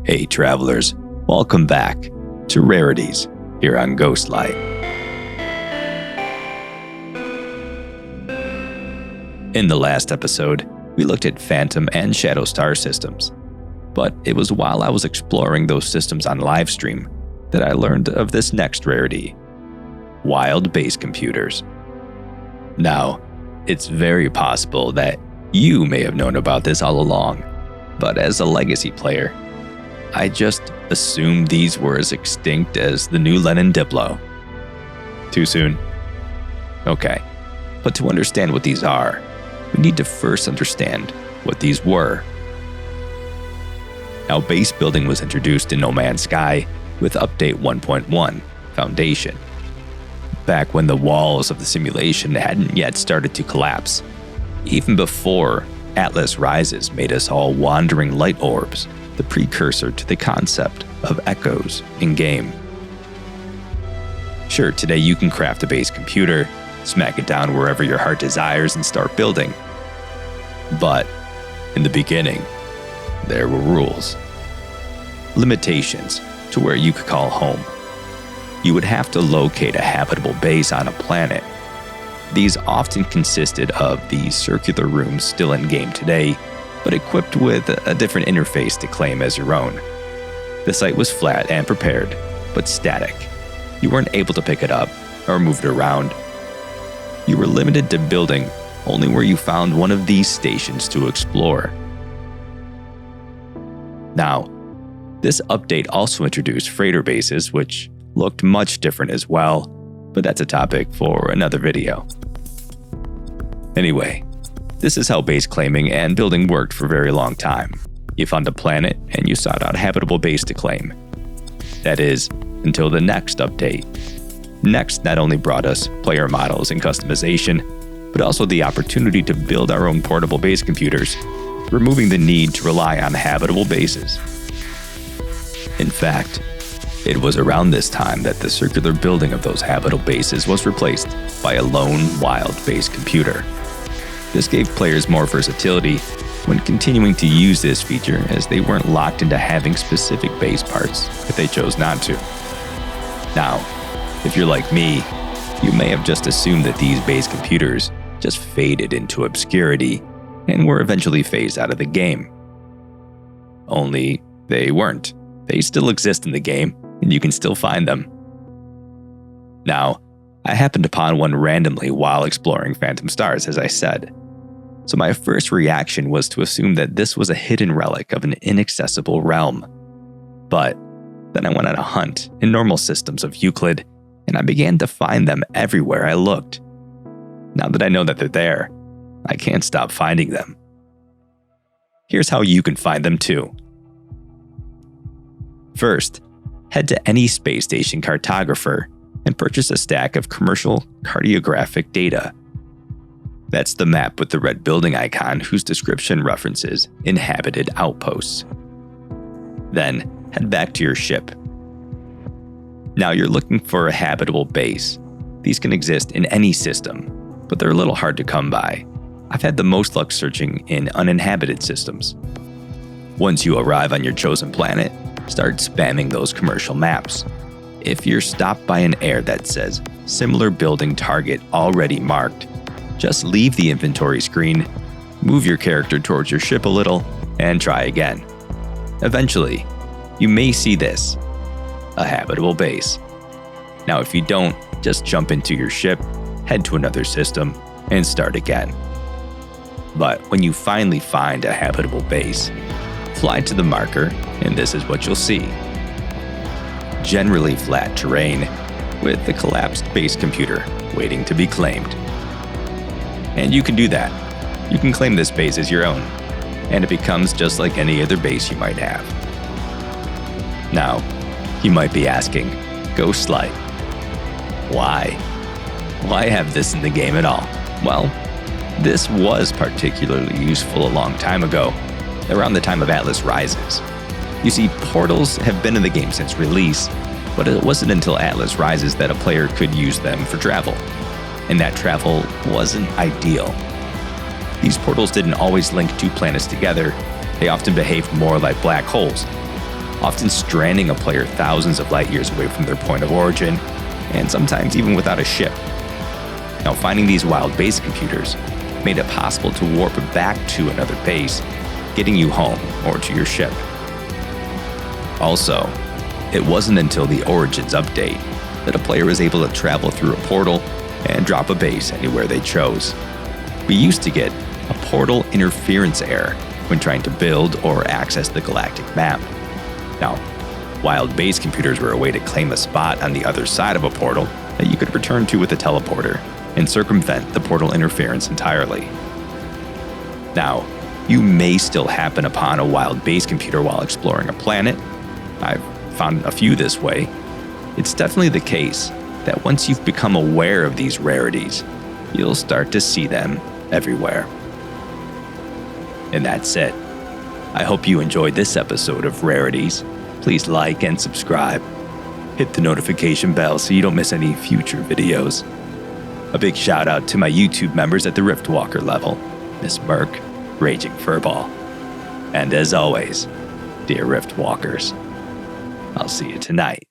Hey travelers, welcome back to Rarities here on Ghostlight. In the last episode, we looked at Phantom and Shadow Star systems, but it was while I was exploring those systems on livestream that I learned of this next rarity, wild base computers. Now, it's very possible that you may have known about this all along, but as a legacy player, I just assumed these were as extinct as the new Lenin Diplo. Too soon? Okay, but to understand what these are, we need to first understand what these were. Now, base building was introduced in No Man's Sky with Update 1.1 Foundation, back when the walls of the simulation hadn't yet started to collapse, even before Atlas Rises made us all wandering light orbs, the precursor to the concept of echoes in-game. Sure, today you can craft a base computer, smack it down wherever your heart desires, and start building. But in the beginning, there were rules. Limitations to where you could call home. You would have to locate a habitable base on a planet. These often consisted of the circular rooms still in-game today, but equipped with a different interface to claim as your own. The site was flat and prepared, but static. You weren't able to pick it up or move it around. You were limited to building only where you found one of these stations to explore. Now, this update also introduced freighter bases, which looked much different as well, but that's a topic for another video. Anyway, this is how base claiming and building worked for a very long time. You found a planet and you sought out a habitable base to claim. That is, until the next update. Next not only brought us player models and customization, but also the opportunity to build our own portable base computers, removing the need to rely on habitable bases. In fact, it was around this time that the circular building of those habitable bases was replaced by a lone wild base computer. This gave players more versatility when continuing to use this feature, as they weren't locked into having specific base parts if they chose not to. Now, if you're like me, you may have just assumed that these base computers just faded into obscurity and were eventually phased out of the game. Only they weren't. They still exist in the game, and you can still find them. Now, I happened upon one randomly while exploring Phantom Stars, as I said. So my first reaction was to assume that this was a hidden relic of an inaccessible realm. But then I went on a hunt in normal systems of Euclid, and I began to find them everywhere I looked. Now that I know that they're there, I can't stop finding them. Here's how you can find them too. First, head to any space station cartographer and purchase a stack of commercial cartographic data. That's the map with the red building icon whose description references inhabited outposts. Then, head back to your ship. Now you're looking for a habitable base. These can exist in any system, but they're a little hard to come by. I've had the most luck searching in uninhabited systems. Once you arrive on your chosen planet, start spamming those commercial maps. If you're stopped by an error that says similar building target already marked, just leave the inventory screen, move your character towards your ship a little, and try again. Eventually, you may see this, a habitable base. Now if you don't, just jump into your ship, head to another system, and start again. But when you finally find a habitable base, fly to the marker, and this is what you'll see. Generally flat terrain, with the collapsed base computer waiting to be claimed. And you can do that. You can claim this base as your own, and it becomes just like any other base you might have. Now, you might be asking, Ghostlight, why? Why have this in the game at all? Well, this was particularly useful a long time ago, around the time of Atlas Rises. You see, portals have been in the game since release, but it wasn't until Atlas Rises that a player could use them for travel. And that travel wasn't ideal. These portals didn't always link two planets together, they often behaved more like black holes. often stranding a player thousands of light years away from their point of origin, and sometimes even without a ship. Now, finding these wild base computers made it possible to warp back to another base, getting you home or to your ship. Also, it wasn't until the Origins update that a player was able to travel through a portal and drop a base anywhere they chose. We used to get a portal interference error when trying to build or access the galactic map. Now, wild base computers were a way to claim a spot on the other side of a portal that you could return to with a teleporter and circumvent the portal interference entirely. Now, you may still happen upon a wild base computer while exploring a planet. I've found a few this way. It's definitely the case that once you've become aware of these rarities, you'll start to see them everywhere. And that's it. I hope you enjoyed this episode of Rarities. Please like and subscribe. Hit the notification bell so you don't miss any future videos. A big shout out to my YouTube members at the Riftwalker level, Miss Merc, Raging Furball. And as always, dear Riftwalkers, I'll see you tonight.